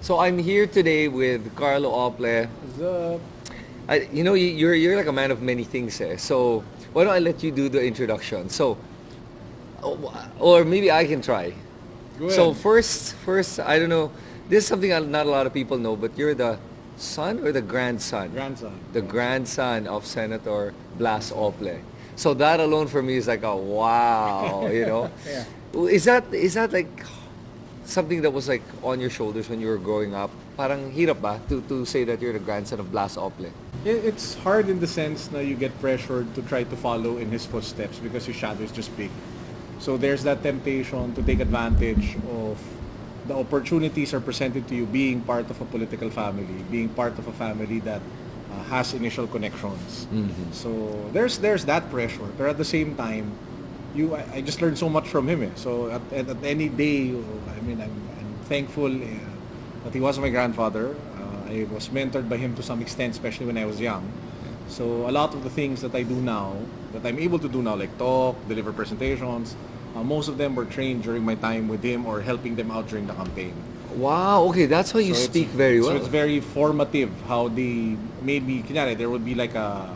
So I'm here today with Carlo Ople. What's up? You're like a man of many things, eh? So why don't I let you do the introduction? So, or maybe I can try. Go ahead. So first, I don't know. This is something not a lot of people know, but you're the son or the grandson? Grandson. The grandson of Senator Blas Ople. So that alone for me is like a wow, Yeah. Is that like something that was like on your shoulders when you were growing up? Parang hirap ba to say that you're the grandson of Blas Ople? It's hard in the sense that you get pressured to try to follow in his footsteps because your shadow is just big. So there's that temptation to take advantage of the opportunities are presented to you being part of a political family, being part of a family that has initial connections. Mm-hmm. So there's that pressure. But at the same time, I just learned so much from him. So at any day, I'm thankful that he was my grandfather. I was mentored by him to some extent, especially when I was young. So a lot of the things that I do now, that I'm able to do now, like talk, deliver presentations, most of them were trained during my time with him or helping them out during the campaign. Wow, okay, that's why you So speak very well. So it's very formative how they made me, kunyari, there would be like a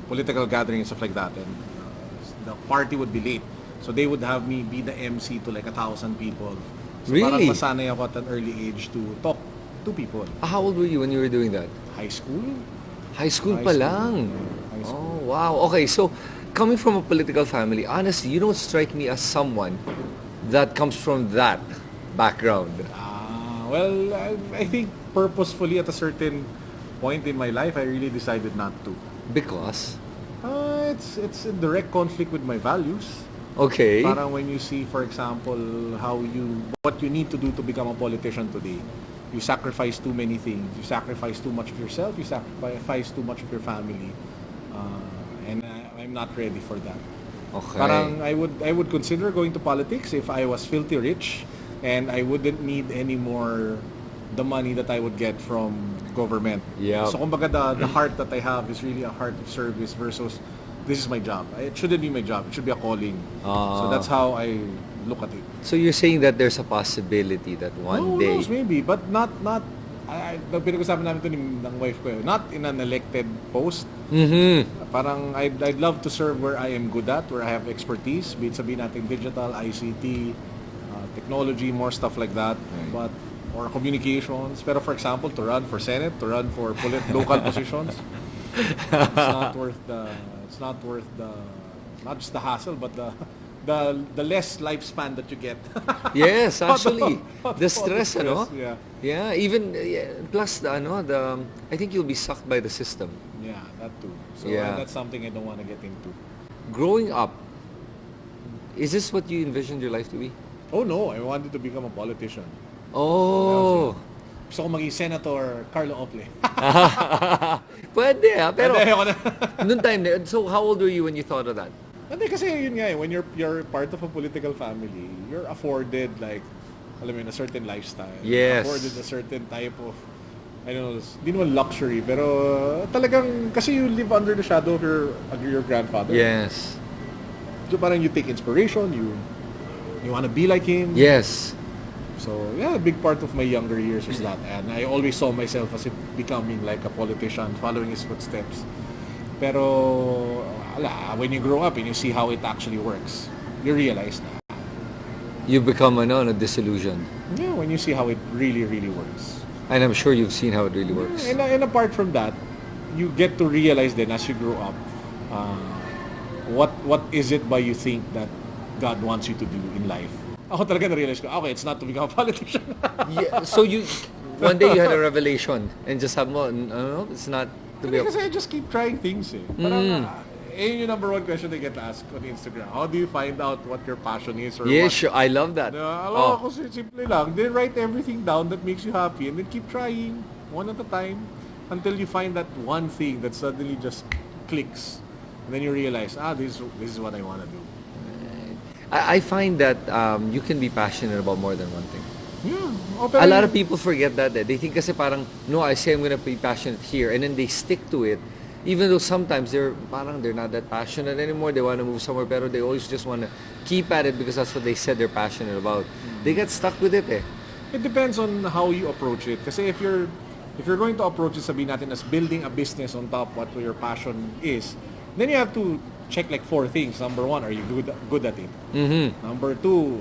political gathering and stuff like that, and the party would be late. So they would have me be the MC to like 1,000 people. So parang Really? masanay ako at an early age to talk to people. How old were you when you were doing that? High school? High school High pa school. lang. Yeah, high school. Oh, wow. Okay, so coming from a political family, honestly, you don't strike me as someone that comes from that background. Well, I think purposefully at a certain point in my life, I really decided not to. Because? It's in direct conflict with my values. Okay. Parang when you see, for example, what you need to do to become a politician today. You sacrifice too many things. You sacrifice too much of yourself. You sacrifice too much of your family. And I'm not ready for that. Okay. Parang I would consider going to politics if I was filthy rich and I wouldn't need any more the money that I would get from government. Yep. So kumbaga the heart that I have is really a heart of service versus this is my job. It shouldn't be my job. It should be a calling. So that's how I look at it. So you're saying that there's a possibility that one Who day... knows, maybe, but not pinag-usapan namin ito ng wife ko, not in an elected post. Mm-hmm. Parang I'd love to serve where I am good at, where I have expertise, be it sabihin natin digital, ICT, technology, more stuff like that, but or communications. Pero for example, to run for Senate, to run for local positions, it's not worth the not just the hassle, but the less lifespan that you get. Yes, actually. The stress, Yeah. Yeah, even plus the I think you'll be sucked by the system. Yeah, that too. So Yeah. that's something I don't want to get into. Growing up, is this what you envisioned your life to be? Oh no, I wanted to become a politician. Oh. Gusto ko maging Senator Carlo Ople. Pwede pero Hindi, ako na. noon time na, so how old were you when you thought of that? Hindi kasi yun nga when you're part of a political family, you're afforded like, alam mo yun, a certain lifestyle. Yes. Afforded a certain type of, I don't know, di naman luxury, pero talagang, kasi you live under the shadow of your grandfather. Yes. So parang you take inspiration, you want to be like him. Yes. So yeah, a big part of my younger years was that, and I always saw myself as if becoming like a politician, following his footsteps. Pero when you grow up and you see how it actually works, you realize na. You become disillusioned. Yeah, when you see how it really, really works. And I'm sure you've seen how it really works. And apart from that, you get to realize then as you grow up, what is it ba you think that God wants you to do in life? Ako talaga na-realize ko, okay, it's not to become a politician. Yeah, so one day you had a revelation and just have it's not to be Kasi I just keep trying things eh. Parang, yung number one question I get asked on Instagram, how do you find out what your passion is? Or Yes, what? sure. I love that. Alam ko, simple lang. Then write everything down that makes you happy and then keep trying one at a time until you find that one thing that suddenly just clicks. And then you realize, this is what I want to do. I find that you can be passionate about more than one thing. Yeah. A lot of people forget that. They think kasi parang, no, I say I'm going to be passionate here. And then they stick to it. Even though sometimes they're not that passionate anymore. They want to move somewhere, pero they always just want to keep at it because that's what they said they're passionate about. They get stuck with it eh. It depends on how you approach it. Kasi if you're going to approach it, sabihin natin, as building a business on top what your passion is, then you have to check like 4 things. Number 1, are you good at it? Mm-hmm. Number 2,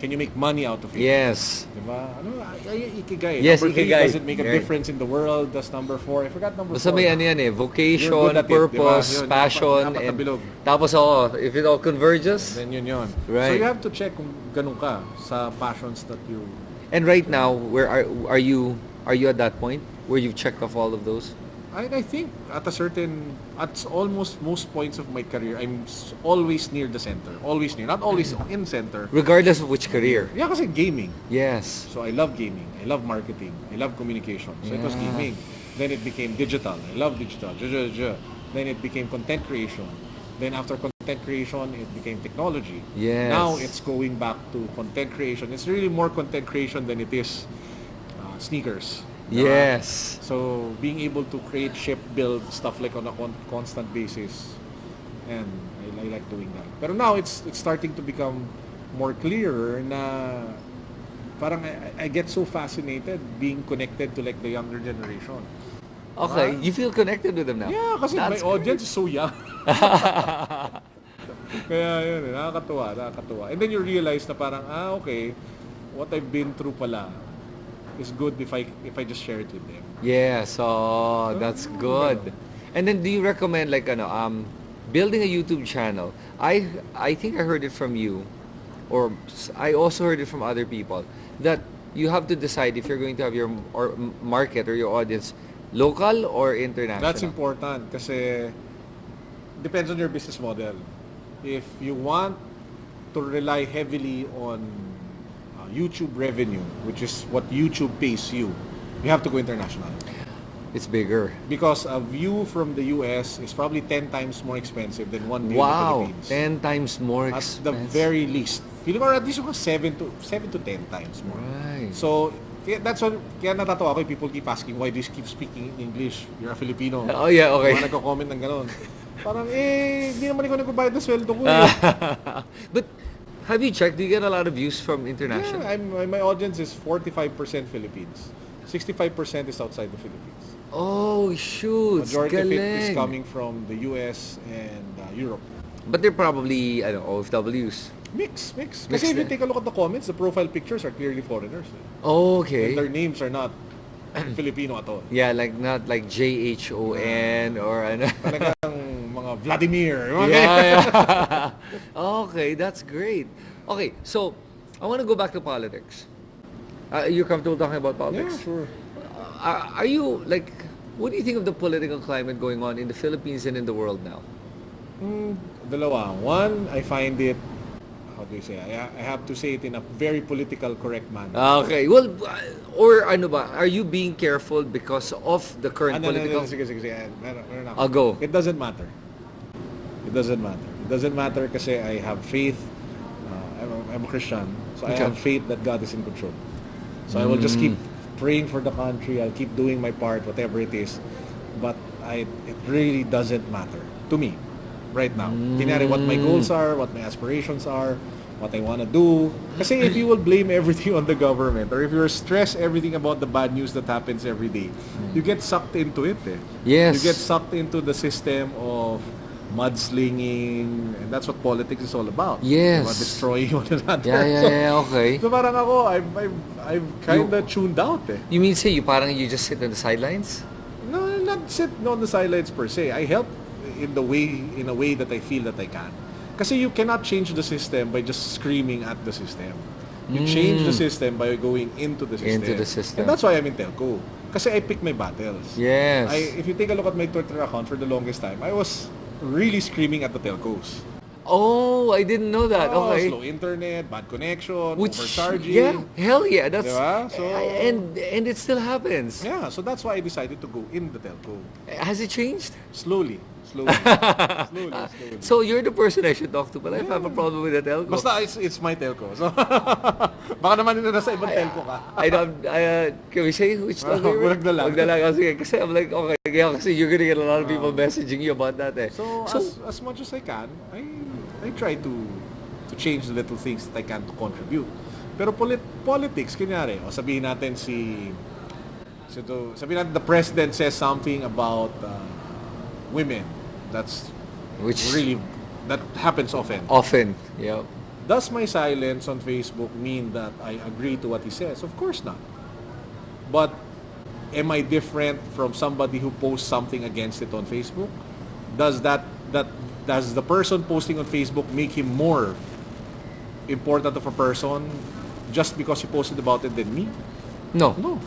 can you make money out of it? Yes. Diba? Ano, ikigai. Yes, Number 3, ikigai. does it make a difference in the world? That's number 4. I forgot number 4. Basta may ano yan eh, vocation, You're good at it, purpose, diba? Yun, passion, and napatabilog. tapos if it all converges. Then yun. Right. So you have to check kung ganun ka sa passions that you... And right now, where are you at that point where you've checked off all of those? I think at almost most points of my career, I'm always near the center. Always near. Not always in center. Regardless of which career. Yeah, kasi gaming. Yes. So I love gaming. I love marketing. I love communication. So it was gaming. Then it became digital. I love digital. Then it became content creation. Then after content creation, it became technology. Yes. Now it's going back to content creation. It's really more content creation than it is sneakers. Yes. So being able to create, ship, build stuff like on a constant basis, and I like doing that. But now it's starting to become more clearer na parang I get so fascinated being connected to like the younger generation. Okay, you feel connected with them now? Yeah, kasi my That's audience is so young. Kaya yun, nakakatuwa. And then you realize na parang, okay, what I've been through pala is good if I just share it with them. Yes, that's good. And then do you recommend like building a YouTube channel? I think I heard it from you, or I also heard it from other people, that you have to decide if you're going to have your market or your audience local or international. That's important kasi depends on your business model. If you want to rely heavily on YouTube revenue, which is what YouTube pays you have to go international. It's bigger. Because a view from the US is probably 10 times more expensive than one view in the Philippines. 10 times more At expensive. the very least. Feeling ko at least 7 to 10 times more. Right. So, kaya natatawa ako, people keep asking, why do you keep speaking English? You're a Filipino. Oh yeah, okay. Mga nagko-comment ng gano'n. Parang, hindi naman ikaw nagbabayad ng sweldo ko But have you checked? Do you get a lot of views from international? Yeah, my audience is 45% Philippines. 65% is outside the Philippines. Oh, shoot. Majority of it is Galing. coming from the US and Europe. But they're probably, I don't know, OFWs. Mix. Kasi if you take a look at the comments, the profile pictures are clearly foreigners. Oh, okay. And their names are not Filipino at all. Yeah, like not like JHON or ano. Talagang mga Vladimir. Yeah. Okay, that's great. Okay, so I want to go back to politics. You're comfortable talking about politics? Yeah, sure. Are you like? What do you think of the political climate going on in the Philippines and in the world now? Dalawa. One, I find it, how do you say, I have to say it in a very political correct manner. Okay, well, or ano ba? Are you being careful because of the current political? No, sige. Meron ako. I'll go. It doesn't matter. It doesn't matter kasi I have faith. I'm a Christian, so Okay. I have faith that God is in control. So I will just keep praying for the country. I'll keep doing my part, whatever it is. But it really doesn't matter to me right now. Kunyari, what my goals are, what my aspirations are, what I want to do. Kasi if you will blame everything on the government, or if you're stressed everything about the bad news that happens every day, you get sucked into it. Yes. You get sucked into the system of mudslinging, and that's what politics is all about. Yes. Diba? Destroying one another. Yeah, okay. So parang ako, I've kind of tuned out. You mean say you just sit on the sidelines? No, not sit on the sidelines per se. I help in a way that I feel that I can. Kasi you cannot change the system by just screaming at the system. You change the system by going into the system. Into the system. And that's why I'm in telco. Kasi I pick my battles. Yes. If you take a look at my Twitter account for the longest time, I was really screaming at the telcos. Oh, I didn't know that. Okay. Slow internet, bad connection, Which, overcharging. yeah, hell yeah, that's Diba? So, and it still happens. yeah, so that's why I decided to go in the telco. Has it changed? Slowly. Slowly. So you're the person I should talk to, but I have a problem with the telco. Basta it's my telco. So, baka naman nasa ibang telco ka. I don't. Can we say which telco? Wag na lang. Wag na lang. Kasi I'm like, okay, kasi you're gonna get a lot of people messaging you about that. So as much as I can, I try to change the little things that I can to contribute. Pero politics, kunyari, o sabihin natin sabihin natin the president says something about women. That's Which really, that happens often. often, yeah. Does my silence on Facebook mean that I agree to what he says? Of course not. But am I different from somebody who posts something against it on Facebook? Does does the person posting on Facebook make him more important of a person just because he posted about it than me? No. No.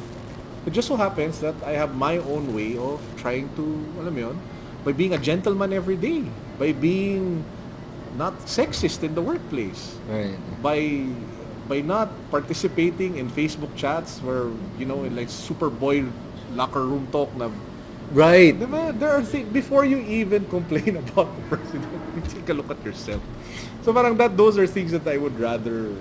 It just so happens that I have my own way of trying to, alam mo yun, by being a gentleman every day, by being not sexist in the workplace, Right. by not participating in Facebook chats where, like super boy locker room talk na, Right. diba, there are things, before you even complain about the president, you take a look at yourself. So parang those are things that I would rather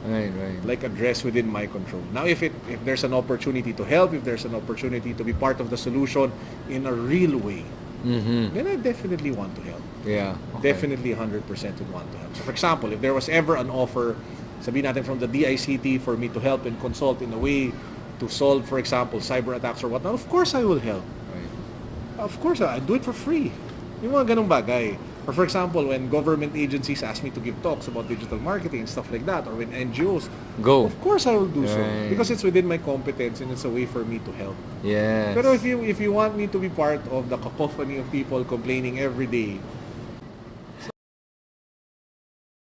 Right. like address within my control. Now, if there's an opportunity to help, if there's an opportunity to be part of the solution in a real way, then I definitely want to help. Yeah. Okay. Definitely 100% would want to help. So for example, if there was ever an offer, sabihin natin from the DICT for me to help and consult in a way to solve, for example, cyber attacks or whatnot, of course I will help. Right. Of course, I do it for free. Yung mga ganong bagay. Or for example, when government agencies ask me to give talks about digital marketing and stuff like that, or when NGOs, Go. of course I will do so. Right. Because it's within my competence and it's a way for me to help. Yes. Pero if you want me to be part of the cacophony of people complaining every day